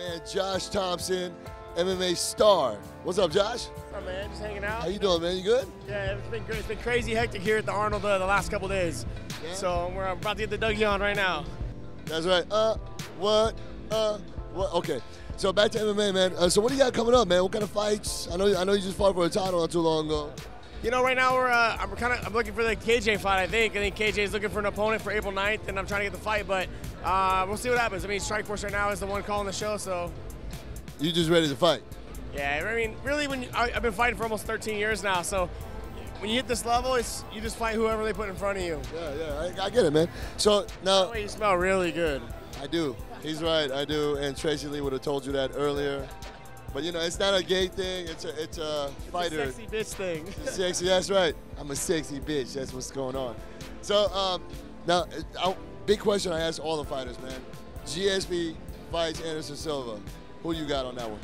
and Josh Thomson, MMA star. What's up, Josh? What's up, man? Just hanging out. How you doing, man? You good? Yeah, it's been great. It's been crazy hectic here at the Arnold the last couple days. Yeah. So we're about to get the Dougie on right now. That's right. What? Okay. So back to MMA, man. So what do you got coming up, man? What kind of fights? I know you just fought for a title not too long ago. You know, right now I'm looking for the KJ fight. I think KJ is looking for an opponent for April 9th, and I'm trying to get the fight. But we'll see what happens. I mean, Strikeforce right now is the one calling the show, so. You just ready to fight? Yeah, I mean, really, I've been fighting for almost 13 years now, so when you hit this level, you just fight whoever they put in front of you. Yeah, I get it, man. So now. By the way, you smell really good. I do. He's right, I do. And Tracy Lee would have told you that earlier. But you know, it's not a gay thing. It's a fighter. It's a sexy bitch thing. It's sexy. That's right. I'm a sexy bitch. That's what's going on. So now, big question I ask all the fighters, man. GSP fights Anderson Silva. Who you got on that one?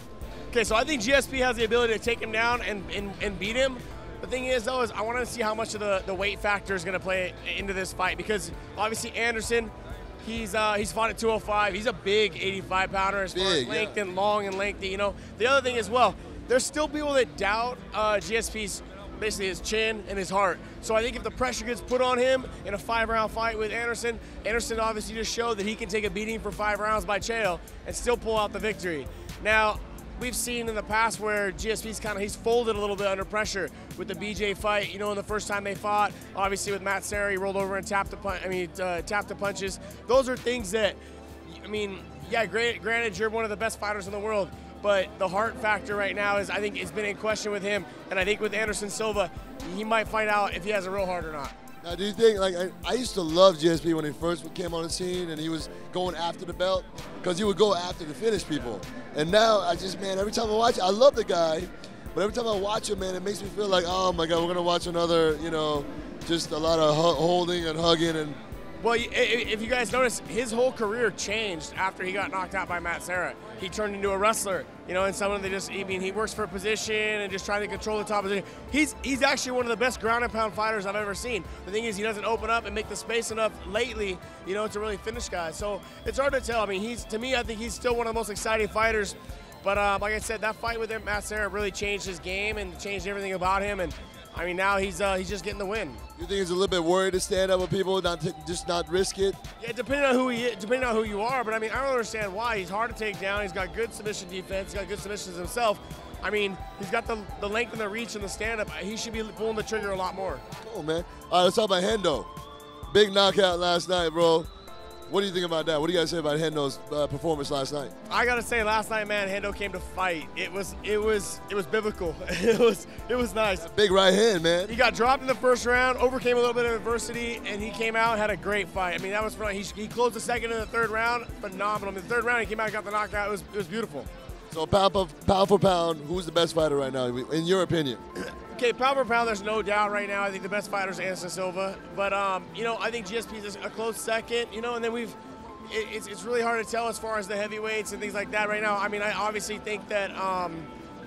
Okay, so I think GSP has the ability to take him down and beat him. The thing is, though, is I want to see how much of the weight factor is going to play into this fight, because obviously Anderson, he's fought at 205. He's a big 85-pounder as far as length and long and lengthy. You know, the other thing as well, there's still people that doubt GSP's basically his chin and his heart. So I think if the pressure gets put on him in a 5-round fight with Anderson, Anderson obviously just showed that he can take a beating for 5 rounds by Chael and still pull out the victory. Now, we've seen in the past where GSP's he's folded a little bit under pressure with the BJ fight. You know, in the first time they fought, obviously with Matt Serra, he rolled over and tapped the punches. Those are things that, I mean, yeah, granted, you're one of the best fighters in the world, but the heart factor right now I think it's been in question with him, and I think with Anderson Silva, he might find out if he has a real heart or not. Now, do you think, like, I used to love GSP when he first came on the scene and he was going after the belt, because he would go after the finished people. And now, man, every time I watch it, I love the guy, but every time I watch him, man, it makes me feel like, oh my God, we're going to watch another, you know, just a lot of holding and hugging. And well, if you guys notice, his whole career changed after he got knocked out by Matt Serra. He turned into a wrestler, you know, and someone that he works for a position and just trying to control the top position. He's actually one of the best ground and pound fighters I've ever seen. The thing is, he doesn't open up and make the space enough lately, you know, to really finish guys. So it's hard to tell. I mean, to me, I think he's still one of the most exciting fighters. But like I said, that fight with him, Matt Serra, really changed his game and changed everything about him. And I mean, now he's just getting the win. You think he's a little bit worried to stand up with people, just not risk it? Yeah, depending on who he is, depending on who you are. But I mean, I don't understand why. He's hard to take down. He's got good submission defense. He's got good submissions himself. I mean, he's got the length and the reach and the stand-up. He should be pulling the trigger a lot more. Cool, man. All right, let's talk about Hendo. Big knockout last night, bro. What do you think about that? What do you guys say about Hendo's performance last night? I gotta say, last night, man, Hendo came to fight. It was biblical. it was nice. Big right hand, man. He got dropped in the first round, overcame a little bit of adversity, and he came out and had a great fight. I mean, that was fun. He closed the second and the third round, phenomenal. I mean, the third round, he came out and got the knockout. It was beautiful. So pound for pound, who's the best fighter right now, in your opinion? Okay, pound for pound, there's no doubt right now. I think the best fighter is Anderson Silva. But, you know, I think GSP is a close second, you know, and then it's really hard to tell as far as the heavyweights and things like that right now. I mean, I obviously think that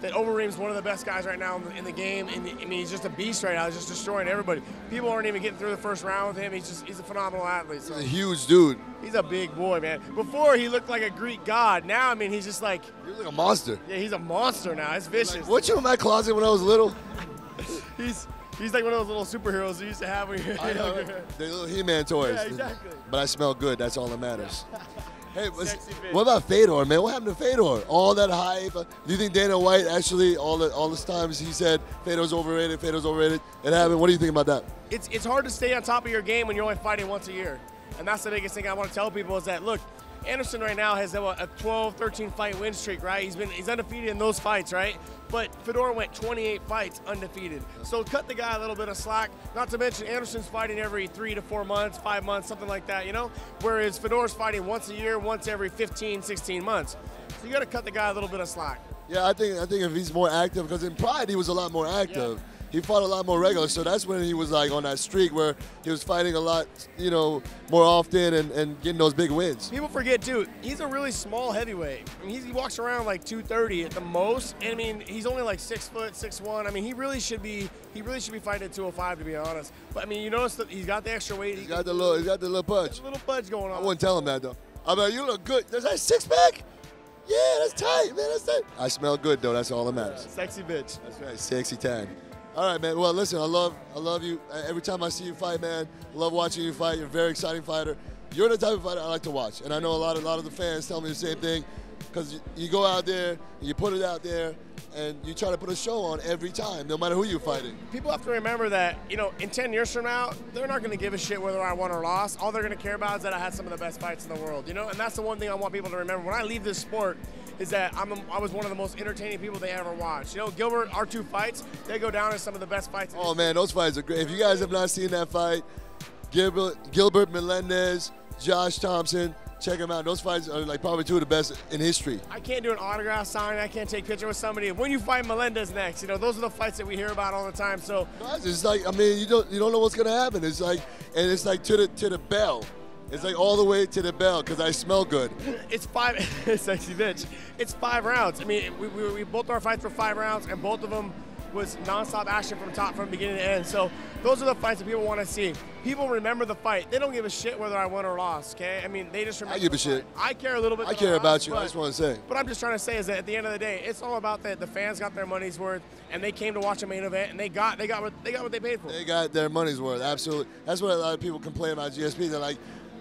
that Overeem's one of the best guys right now in the game. And I mean, he's just a beast right now. He's just destroying everybody. People aren't even getting through the first round with him. He's a phenomenal athlete. So. He's a huge dude. He's a big boy, man. Before, he looked like a Greek god. Now, I mean, he's just like... He's like a monster. Yeah, he's a monster now. It's vicious. Like, weren't you in my closet when I was little? He's like one of those little superheroes you used to have when you were younger. The little He-Man toys. Yeah, exactly. But I smell good. That's all that matters. Hey, what about Fedor, man? What happened to Fedor? All that hype. Do you think Dana White actually, all the times he said Fedor's overrated, it happened? What do you think about that? It's hard to stay on top of your game when you're only fighting once a year. And that's the biggest thing I want to tell people is that, look, Anderson right now has a 12, 13 fight win streak, right? He's undefeated in those fights, right? But Fedor went 28 fights undefeated. So cut the guy a little bit of slack. Not to mention Anderson's fighting every 3 to 4 months, 5 months, something like that, you know? Whereas Fedor's fighting once a year, once every 15, 16 months. So you got to cut the guy a little bit of slack. Yeah, I think if he's more active, because in Pride he was a lot more active. Yeah. He fought a lot more regular, so that's when he was like on that streak where he was fighting a lot, you know, more often and getting those big wins. People forget too, he's a really small heavyweight. I mean, he walks around like 230 at the most, and I mean, he's only like 6 foot, 6'1". I mean, he really should be fighting at 205 to be honest. But I mean, you notice that he's got the extra weight. He's got the little punch. Little punch going on. I wouldn't tell him that though. I mean, you look good. There's that 6-pack. Yeah, that's tight, man. That's tight. I smell good, though. That's all that matters. Sexy bitch. That's right. Sexy tan. All right, man. Well, listen, I love you. Every time I see you fight, man, I love watching you fight. You're a very exciting fighter. You're the type of fighter I like to watch. And I know a lot of the fans tell me the same thing, because you go out there, you put it out there, and you try to put a show on every time, no matter who you're fighting. People have to remember that, you know, in 10 years from now, they're not going to give a shit whether I won or lost. All they're going to care about is that I had some of the best fights in the world, you know? And that's the one thing I want people to remember. When I leave this sport, is that I was one of the most entertaining people they ever watched. You know, Gilbert, our 2 fights, they go down as some of the best fights. Oh, man, those fights are great. If you guys have not seen that fight, Gilbert Melendez, Josh Thomson, check them out. Those fights are like probably 2 of the best in history. I can't do an autograph signing. I can't take a picture with somebody. When you fight Melendez next, you know, those are the fights that we hear about all the time. So it's like, I mean, you don't know what's gonna happen. It's like, and it's like to the bell. It's like all the way to the bell, because I smell good. It's 5, sexy bitch. It's 5 rounds. I mean, we both our fights were 5 rounds, and both of them was nonstop action from beginning to end. So those are the fights that people want to see. People remember the fight. They don't give a shit whether I won or lost, okay? I mean, they just remember. I give a shit. I care a little bit. I care about you. I just want to say. But I'm just trying to say is that at the end of the day, it's all about the fans got their money's worth, and they came to watch a main event, and they got what they paid for. They got their money's worth. Absolutely. That's what a lot of people complain about GSP. They're like,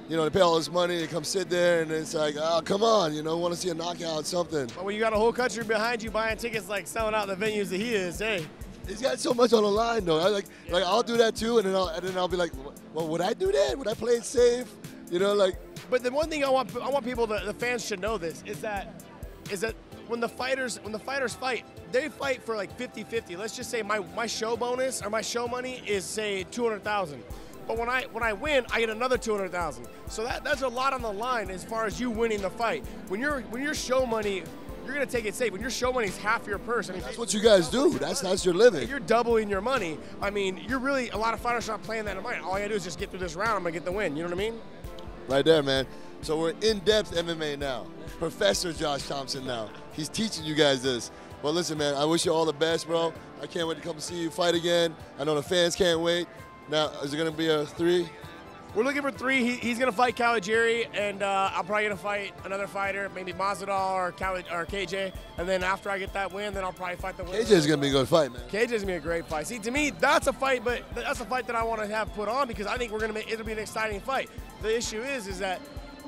you know, they pay all this money, they come sit there, and it's like, oh, come on, you know, want to see a knockout, something. But when you got a whole country behind you buying tickets, like selling out the venues that he is, hey. He's got so much on the line, though. Like I'll do that too, and then I'll be like, well, would I do that? Would I play it safe? You know, like. But the one thing I want people, the fans should know this is that when the fighters fight, they fight for like 50-50. Let's just say my show bonus or my show money is say $200,000. But when I win, I get another $200,000. So that's a lot on the line as far as you winning the fight. When your show money, you're gonna take it safe. When your show money is half your purse, I mean, that's what you guys do. That's your living. You're doubling your money. I mean, you're really, a lot of fighters are not playing that in mind. All I gotta do is just get through this round. I'm gonna get the win. You know what I mean? Right there, man. So we're in-depth MMA now. Professor Josh Thomson now. He's teaching you guys this. Well, listen, man. I wish you all the best, bro. I can't wait to come see you fight again. I know the fans can't wait. Now, is it going to be a 3? We're looking for 3. He's going to fight Caligari, and I'm probably going to fight another fighter, maybe Masvidal or KJ. And then after I get that win, then I'll probably fight the winner. KJ is going to be a good fight, man. KJ is going to be a great fight. See, to me, that's a fight, but that's a fight that I want to have put on because I think it'll be an exciting fight. The issue is that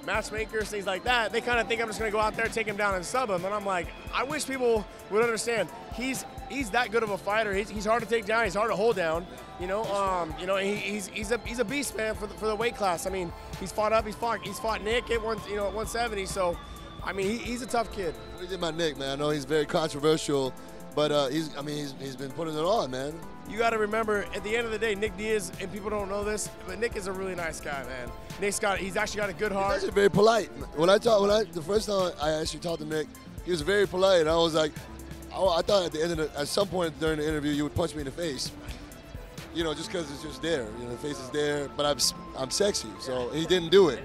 matchmakers, things like that, they kind of think I'm just going to go out there, take him down and sub him. And I'm like, I wish people would understand. He's that good of a fighter. He's hard to take down. He's hard to hold down. You know, he's a beast, man, for the weight class. I mean, he's fought Nick at 170. So, I mean, he's a tough kid. What do you think about Nick, man? I know he's very controversial, but he's been putting it on, man. You got to remember, at the end of the day, Nick Diaz, and people don't know this, but Nick is a really nice guy, man. He's actually got a good heart. He's actually very polite. The first time I actually talked to Nick, he was very polite, and I was like, I thought at some point during the interview, you would punch me in the face. You know, just because it's just there. You know, the face is there, but I'm sexy, so he didn't do it.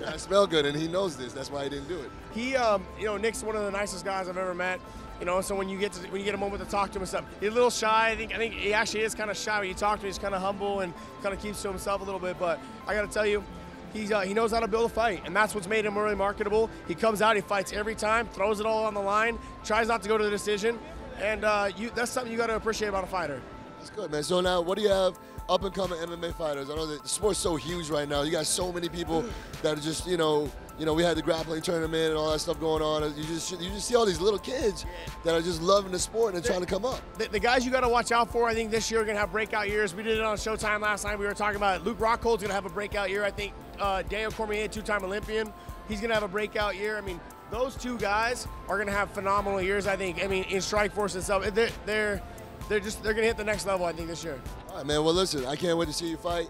I smell good, and he knows this. That's why he didn't do it. You know, Nick's one of the nicest guys I've ever met. You know, so when you get a moment to talk to him and stuff, he's a little shy. I think he actually is kind of shy. When you talk to him, he's kind of humble and kind of keeps to himself a little bit. But I got to tell you, he knows how to build a fight, and that's what's made him really marketable. He comes out, he fights every time, throws it all on the line, tries not to go to the decision, and that's something you got to appreciate about a fighter. That's good, man. So now, what do you have up-and-coming MMA fighters? I know that the sport's so huge right now. You got so many people that are just, you know, we had the grappling tournament and all that stuff going on. You just see all these little kids that are just loving the sport and trying to come up. The guys you got to watch out for, I think this year are going to have breakout years. We did it on Showtime last night. We were talking about it. Luke Rockhold's going to have a breakout year. I think Daniel Cormier, 2-time Olympian, he's going to have a breakout year. I mean, those 2 guys are going to have phenomenal years, I think. I mean, in Strikeforce and stuff, they're going to hit the next level, I think, this year. All right, man. Well, listen, I can't wait to see you fight.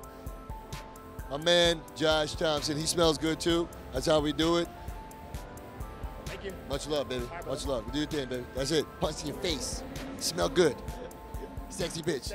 My man, Josh Thomson, he smells good, too. That's how we do it. Thank you. Much love, baby. Much love. Do your thing, baby. That's it. Punch in your face. Smell good. Sexy bitch.